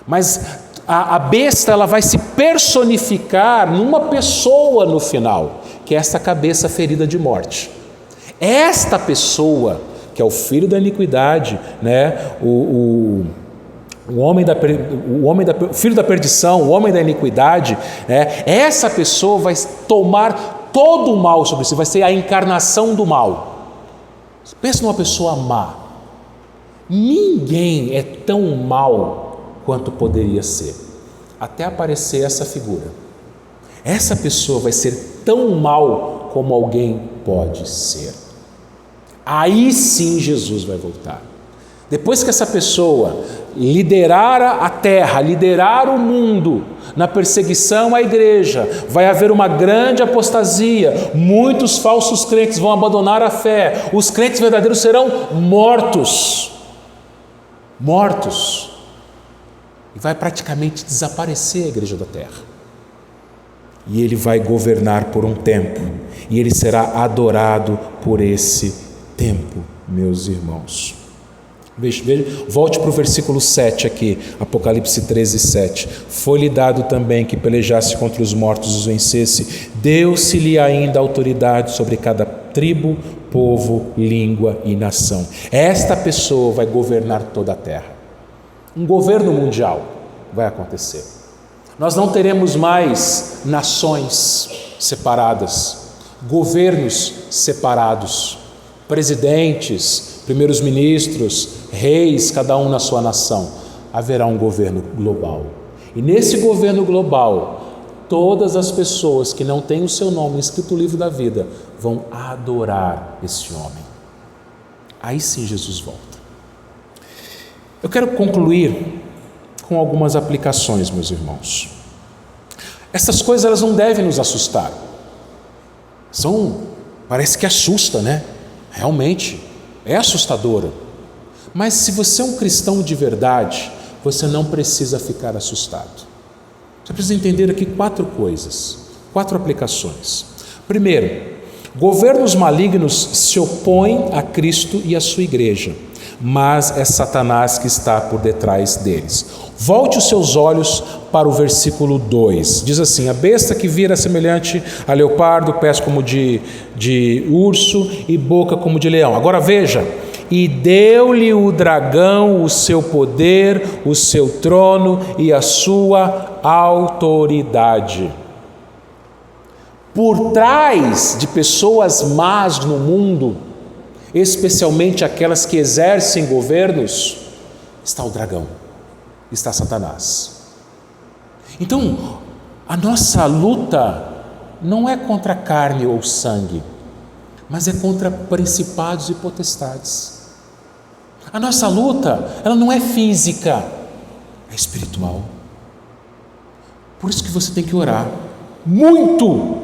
Mas a besta, ela vai se personificar numa pessoa no final, que é essa cabeça ferida de morte. Esta pessoa, que é o filho da iniquidade, o filho da perdição, o homem da iniquidade, essa pessoa vai tomar todo o mal sobre si, vai ser a encarnação do mal. Pensa numa pessoa má. Ninguém é tão mau quanto poderia ser, até aparecer essa figura. Essa pessoa vai ser tão mal como alguém pode ser. Aí sim Jesus vai voltar. Depois que essa pessoa liderar a terra, liderar o mundo na perseguição à igreja, vai haver uma grande apostasia, muitos falsos crentes vão abandonar a fé, os crentes verdadeiros serão mortos, e vai praticamente desaparecer a igreja da terra. E ele vai governar por um tempo, e ele será adorado por esse tempo, meus irmãos. Veja, volte para o versículo 7 aqui, Apocalipse 13, 7. Foi-lhe dado também que pelejasse contra os mortos e os vencesse. Deu-se-lhe ainda autoridade sobre cada tribo, povo, língua e nação. Esta pessoa vai governar toda a terra. Um governo mundial vai acontecer. Nós não teremos mais nações separadas, governos separados, presidentes, primeiros ministros, reis, cada um na sua nação. Haverá um governo global. E nesse governo global, todas as pessoas que não têm o seu nome escrito no livro da vida vão adorar esse homem. Aí sim Jesus volta. Eu quero concluir com algumas aplicações, meus irmãos. Essas coisas elas não devem nos assustar. Parece que assusta, né? Realmente, é assustadora. Mas se você é um cristão de verdade, você não precisa ficar assustado. Você precisa entender aqui 4 coisas, 4 aplicações. Primeiro, governos malignos se opõem a Cristo e a sua igreja, mas é Satanás que está por detrás deles. Volte os seus olhos para o versículo 2. Diz assim: a besta que vira semelhante a leopardo, pés como de urso e boca como de leão. Agora veja: e deu-lhe o dragão o seu poder, o seu trono e a sua autoridade. Por trás de pessoas más no mundo, especialmente aquelas que exercem governos, está o dragão, está Satanás. Então, a nossa luta não é contra carne ou sangue, mas é contra principados e potestades. A nossa luta, ela não é física, é espiritual. Por isso que você tem que orar muito,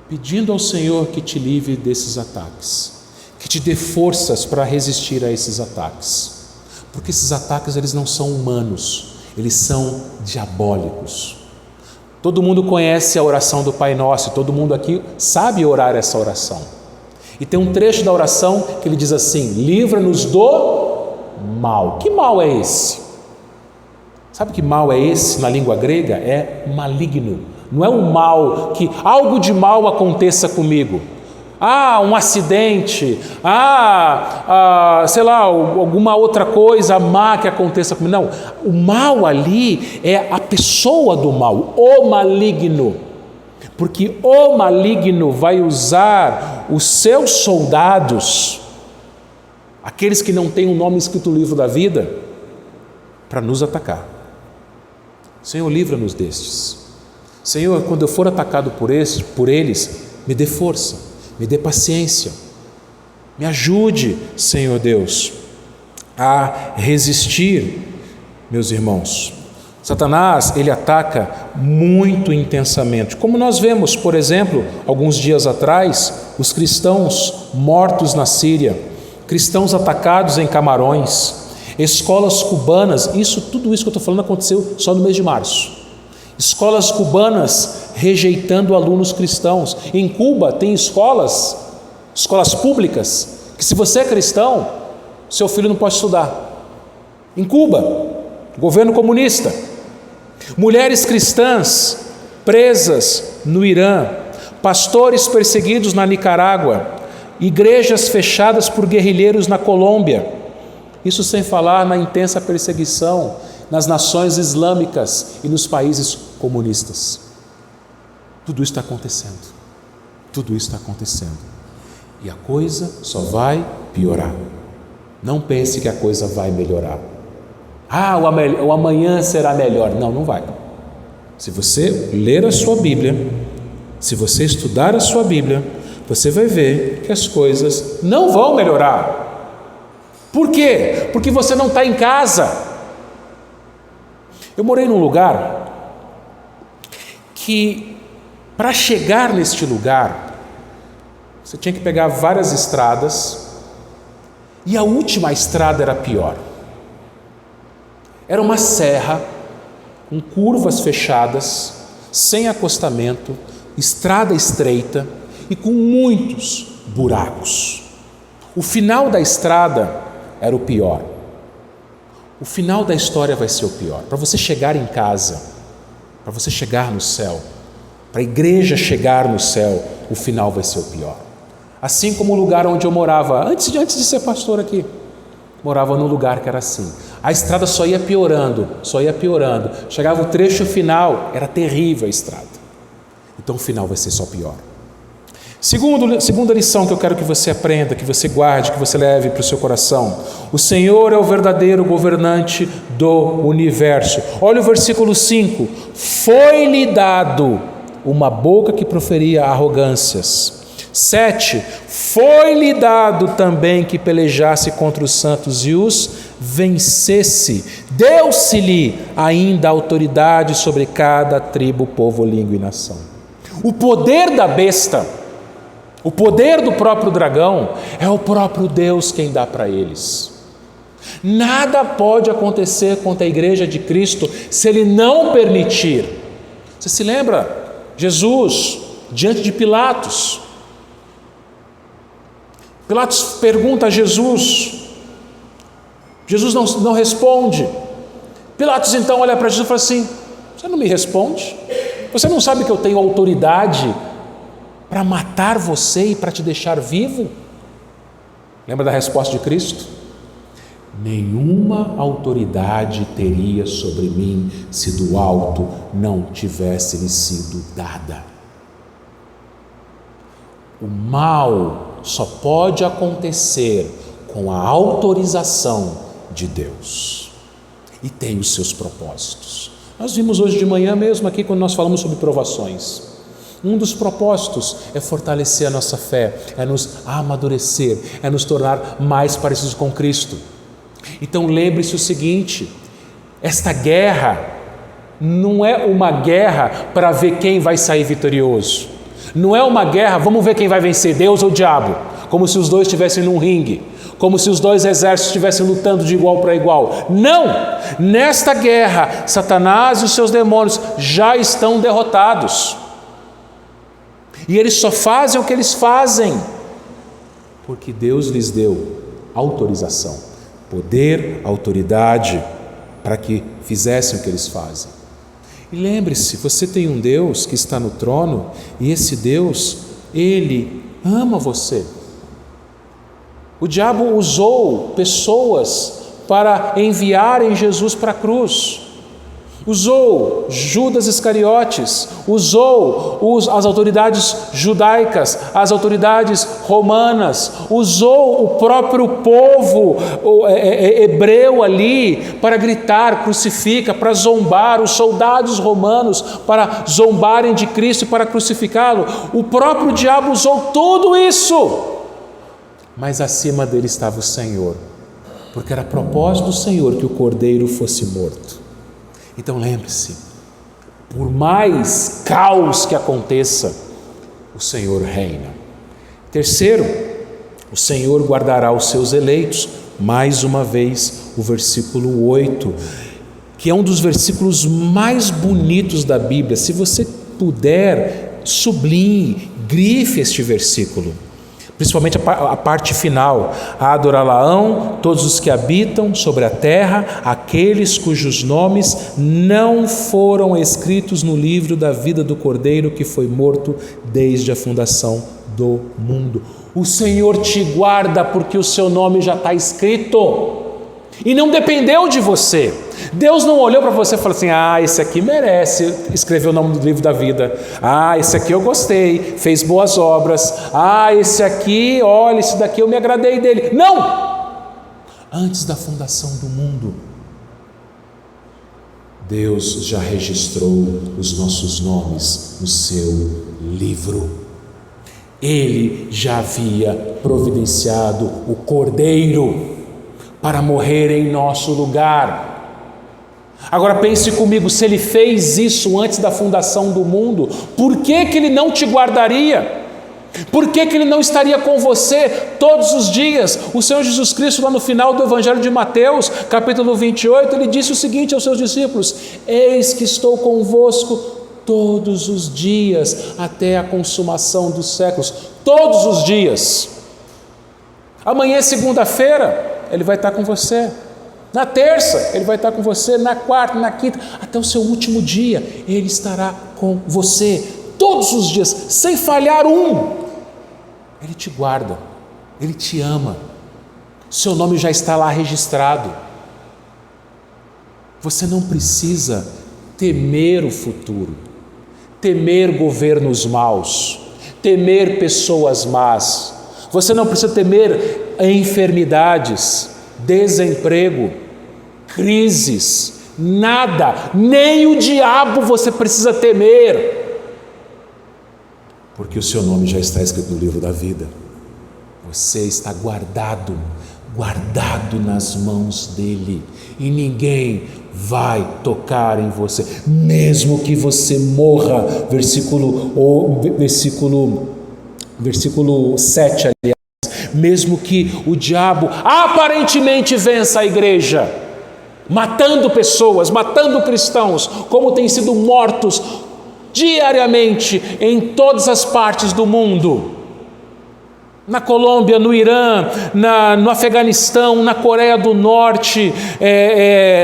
pedindo ao Senhor que te livre desses ataques, que te dê forças para resistir a esses ataques, porque esses ataques eles não são humanos, eles são diabólicos. Todo mundo conhece a oração do Pai Nosso, todo mundo aqui sabe orar essa oração. E tem um trecho da oração que ele diz assim: livra-nos do mal. Que mal é esse? Sabe que mal é esse na língua grega? É maligno. Não é um mal que algo de mal aconteça comigo. Um acidente, sei lá, alguma outra coisa má que aconteça comigo. Não, o mal ali é a pessoa do mal, o maligno. Porque o maligno vai usar os seus soldados, aqueles que não têm o nome escrito no livro da vida, para nos atacar. Senhor, livra-nos destes. Senhor, quando eu for atacado por eles, me dê força, me dê paciência, me ajude, Senhor Deus, a resistir, meus irmãos. Satanás, ele ataca muito intensamente, como nós vemos, por exemplo, alguns dias atrás, os cristãos mortos na Síria, cristãos atacados em Camarões, escolas cubanas, tudo isso que eu estou falando aconteceu só no mês de março. Escolas cubanas rejeitando alunos cristãos. Em Cuba tem escolas públicas, que se você é cristão, seu filho não pode estudar. Em Cuba, governo comunista. Mulheres cristãs presas no Irã, pastores perseguidos na Nicarágua, igrejas fechadas por guerrilheiros na Colômbia. Isso sem falar na intensa perseguição nas nações islâmicas e nos países comunistas. Tudo isso está acontecendo. Tudo isso está acontecendo. E a coisa só vai piorar. Não pense que a coisa vai melhorar. O amanhã será melhor. Não, não vai. Se você ler a sua Bíblia, se você estudar a sua Bíblia, você vai ver que as coisas não vão melhorar. Por quê? Porque você não está em casa. Eu morei num lugar que, para chegar neste lugar, você tinha que pegar várias estradas, e a última estrada era pior. Era uma serra, com curvas fechadas, sem acostamento, estrada estreita e com muitos buracos. O final da estrada era o pior. O final da história vai ser o pior. Para você chegar em casa, para você chegar no céu, para a igreja chegar no céu, o final vai ser o pior. Assim como o lugar onde eu morava, antes de ser pastor aqui, morava num lugar que era assim. A estrada só ia piorando. Chegava o trecho final, era terrível a estrada. Então o final vai ser só pior. Segunda lição que eu quero que você aprenda, que você guarde, que você leve para o seu coração. O Senhor é o verdadeiro governante do universo. Olha o versículo 5. Foi-lhe dado uma boca que proferia arrogâncias. 7. Foi-lhe dado também que pelejasse contra os santos e os vencesse. Deu-se-lhe ainda autoridade sobre cada tribo, povo, língua e nação. O poder da besta, o poder do próprio dragão, é o próprio Deus quem dá para eles. Nada pode acontecer contra a igreja de Cristo se Ele não permitir. Você se lembra? Jesus, diante de Pilatos. Pilatos pergunta a Jesus. Jesus não responde. Pilatos então olha para Jesus e fala assim: você não me responde? Você não sabe que eu tenho autoridade para matar você e para te deixar vivo? Lembra da resposta de Cristo? Nenhuma autoridade teria sobre mim se do alto não tivesse lhe sido dada. O mal só pode acontecer com a autorização de Deus e tem os seus propósitos. Nós vimos hoje de manhã mesmo aqui quando nós falamos sobre provações. Um dos propósitos é fortalecer a nossa fé, é nos amadurecer, é nos tornar mais parecidos com Cristo. Então lembre-se o seguinte: esta guerra não é uma guerra para ver quem vai sair vitorioso. Não é uma guerra, vamos ver quem vai vencer, Deus ou o diabo, como se os dois estivessem num ringue, como se os dois exércitos estivessem lutando de igual para igual. Não! Nesta guerra, Satanás e os seus demônios já estão derrotados. E eles só fazem o que eles fazem porque Deus lhes deu autorização, poder, autoridade para que fizessem o que eles fazem. E lembre-se, você tem um Deus que está no trono e esse Deus, Ele ama você. O diabo usou pessoas para enviarem Jesus para a cruz. Usou Judas Iscariotes, usou as autoridades judaicas, as autoridades romanas, usou o próprio povo hebreu ali para gritar, crucifica, para zombar, os soldados romanos para zombarem de Cristo e para crucificá-lo. O próprio diabo usou tudo isso, mas acima dele estava o Senhor, porque era propósito do Senhor que o cordeiro fosse morto. Então lembre-se, por mais caos que aconteça, o Senhor reina. Terceiro, o Senhor guardará os seus eleitos. Mais uma vez, o versículo 8, que é um dos versículos mais bonitos da Bíblia. Se você puder, sublinhe, grife este versículo. Principalmente a parte final: adorá-la-ão todos os que habitam sobre a terra, aqueles cujos nomes não foram escritos no livro da vida do Cordeiro que foi morto desde a fundação do mundo. O Senhor te guarda porque o seu nome já está escrito e não dependeu de você. Deus não olhou para você e falou assim: esse aqui merece escrever o nome do livro da vida. Esse aqui eu gostei, fez boas obras. Esse aqui, olha, esse daqui eu me agradei dele. Não! Antes da fundação do mundo, Deus já registrou os nossos nomes no seu livro. Ele já havia providenciado o Cordeiro para morrer em nosso lugar. Agora pense comigo, se Ele fez isso antes da fundação do mundo, por que Ele não te guardaria? Por que Ele não estaria com você todos os dias? O Senhor Jesus Cristo, lá no final do Evangelho de Mateus, capítulo 28, Ele disse o seguinte aos seus discípulos: eis que estou convosco todos os dias, até a consumação dos séculos. Todos os dias. Amanhã é segunda-feira, Ele vai estar com você. Na terça, Ele vai estar com você. Na quarta, na quinta, até o seu último dia, Ele estará com você. Todos os dias, sem falhar um. Ele te guarda, Ele te ama. Seu nome já está lá registrado. Você não precisa temer o futuro, temer governos maus, temer pessoas más. Você não precisa temer enfermidades, desemprego, crises, nada, nem o diabo você precisa temer, porque o seu nome já está escrito no livro da vida. Você está guardado nas mãos dele, e ninguém vai tocar em você, mesmo que você morra. Versículo 7, aliás, mesmo que o diabo aparentemente vença a igreja, matando pessoas, matando cristãos, como têm sido mortos diariamente em todas as partes do mundo, na Colômbia, no Irã, no Afeganistão, na Coreia do Norte,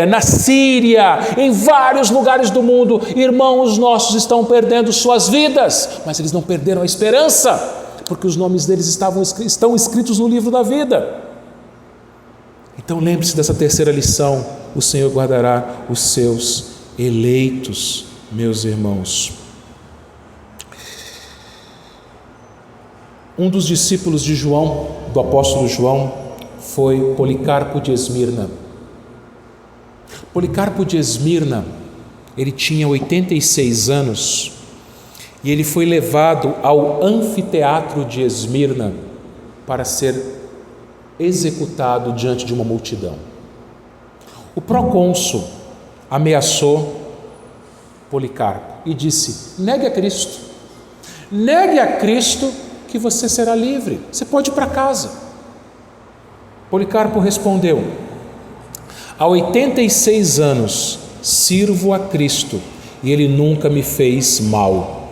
na Síria, em vários lugares do mundo, irmãos nossos estão perdendo suas vidas, mas eles não perderam a esperança, porque os nomes deles estão escritos no livro da vida. Então lembre-se dessa terceira lição: o Senhor guardará os seus eleitos, meus irmãos. Um dos discípulos de João, do apóstolo João, foi Policarpo de Esmirna. Policarpo de Esmirna, ele tinha 86 anos e ele foi levado ao anfiteatro de Esmirna para ser executado diante de uma multidão. O procônsul ameaçou Policarpo e disse: negue a Cristo, que você será livre, você pode ir para casa. Policarpo respondeu: há 86 anos sirvo a Cristo e Ele nunca me fez mal.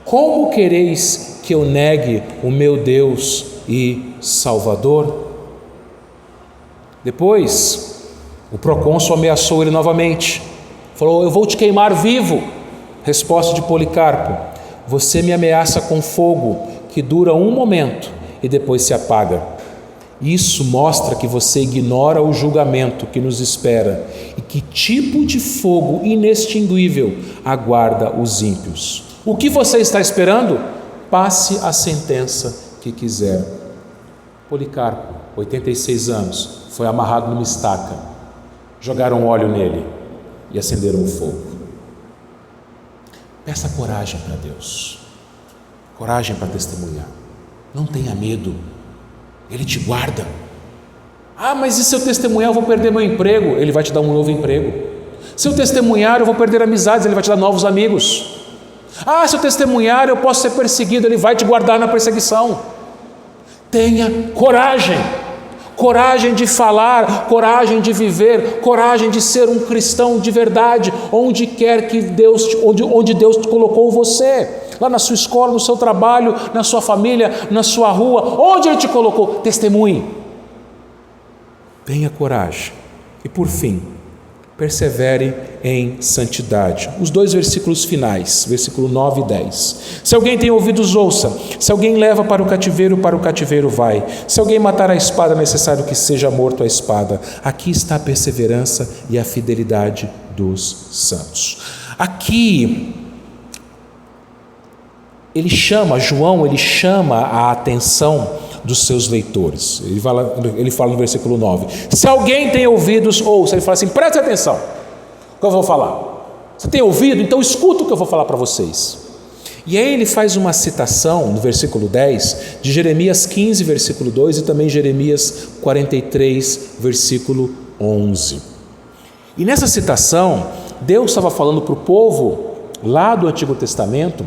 Como quereis que eu negue o meu Deus e Salvador? Depois, o procônsul ameaçou ele novamente. Falou: eu vou te queimar vivo. Resposta de Policarpo: você me ameaça com fogo que dura um momento e depois se apaga. Isso mostra que você ignora o julgamento que nos espera e que tipo de fogo inextinguível aguarda os ímpios. O que você está esperando? Passe a sentença que quiser. Policarpo, 86 anos, foi amarrado numa estaca, jogaram óleo nele e acenderam o fogo. Peça coragem para Deus, coragem para testemunhar. Não tenha medo, Ele te guarda. Mas e se eu testemunhar eu vou perder meu emprego? Ele vai te dar um novo emprego. Se eu testemunhar eu vou perder amizades, Ele vai te dar novos amigos. Se eu testemunhar eu posso ser perseguido, Ele vai te guardar na perseguição. Tenha coragem, coragem de falar, coragem de viver, coragem de ser um cristão de verdade, onde quer que onde Deus colocou você, lá na sua escola, no seu trabalho, na sua família, na sua rua, onde Ele te colocou, testemunhe. Tenha coragem. E por fim, persevere em santidade. Os dois versículos finais, versículo 9 e 10. Se alguém tem ouvidos, ouça. Se alguém leva para o cativeiro vai. Se alguém matar a espada, é necessário que seja morto a espada. Aqui está a perseverança e a fidelidade dos santos. Aqui, João chama a atenção dos seus leitores. Ele fala no versículo 9: se alguém tem ouvidos, ouça. Ele fala assim: preste atenção o que eu vou falar. Você tem ouvido? Então escuta o que eu vou falar para vocês. E aí ele faz uma citação no versículo 10 de Jeremias 15, versículo 2 e também Jeremias 43, versículo 11. E nessa citação, Deus estava falando para o povo lá do Antigo Testamento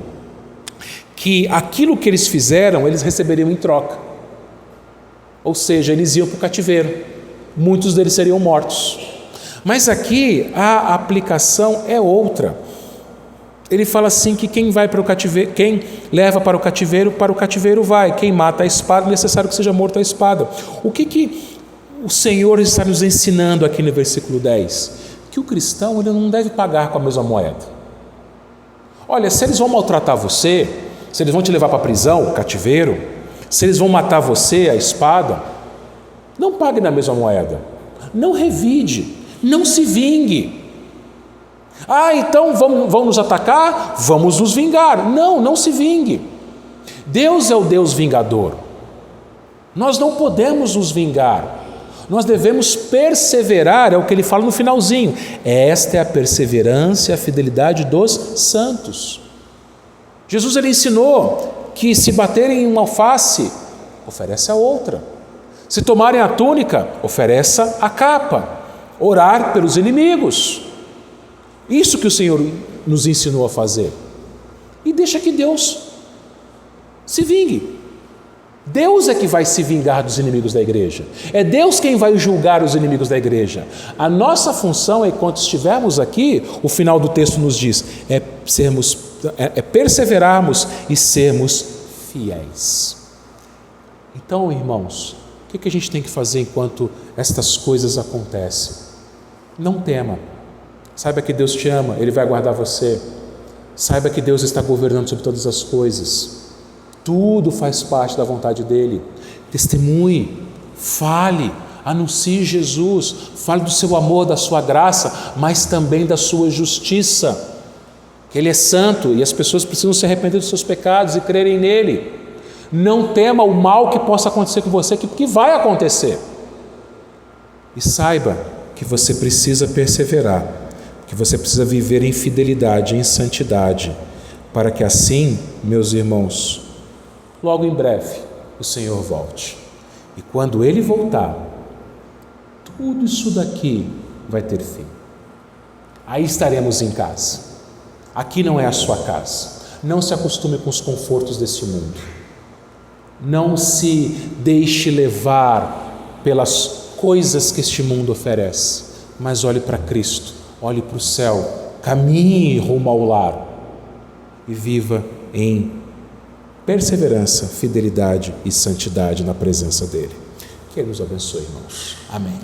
que aquilo que eles fizeram, eles receberiam em troca. Ou seja, eles iam para o cativeiro. Muitos deles seriam mortos. Mas aqui a aplicação é outra. Ele fala assim que quem vai para o cativeiro, quem leva para o cativeiro vai. Quem mata a espada, é necessário que seja morto a espada. O que o Senhor está nos ensinando aqui no versículo 10? Que o cristão ele não deve pagar com a mesma moeda. Olha, se eles vão maltratar você, se eles vão te levar para a prisão, o cativeiro, se eles vão matar você, a espada, não pague na mesma moeda. Não revide, não se vingue. Então vão nos atacar? Vamos nos vingar. Não se vingue. Deus é o Deus vingador. Nós não podemos nos vingar. Nós devemos perseverar, é o que ele fala no finalzinho. Esta é a perseverança e a fidelidade dos santos. Jesus ele ensinou que se baterem em uma face, oferece a outra. Se tomarem a túnica, ofereça a capa. Orar pelos inimigos. Isso que o Senhor nos ensinou a fazer. E deixa que Deus se vingue. Deus é que vai se vingar dos inimigos da igreja. É Deus quem vai julgar os inimigos da igreja. A nossa função, enquanto estivermos aqui, o final do texto nos diz, é perseverarmos e sermos fiéis. Então, irmãos, o que a gente tem que fazer enquanto estas coisas acontecem? Não tema. Saiba que Deus te ama, Ele vai guardar você. Saiba que Deus está governando sobre todas as coisas. Tudo faz parte da vontade dEle. Testemunhe, fale, anuncie Jesus, fale do seu amor, da sua graça, mas também da sua justiça. Que Ele é santo e as pessoas precisam se arrepender dos seus pecados e crerem nele. Não tema o mal que possa acontecer com você, que vai acontecer. E saiba que você precisa perseverar, que você precisa viver em fidelidade, em santidade, para que assim, meus irmãos, logo em breve o Senhor volte. E quando Ele voltar, tudo isso daqui vai ter fim. Aí estaremos em casa. Aqui não é a sua casa. Não se acostume com os confortos deste mundo. Não se deixe levar pelas coisas que este mundo oferece, mas olhe para Cristo, olhe para o céu, caminhe rumo ao lar e viva em perseverança, fidelidade e santidade na presença dEle. Que Ele nos abençoe, irmãos. Amém.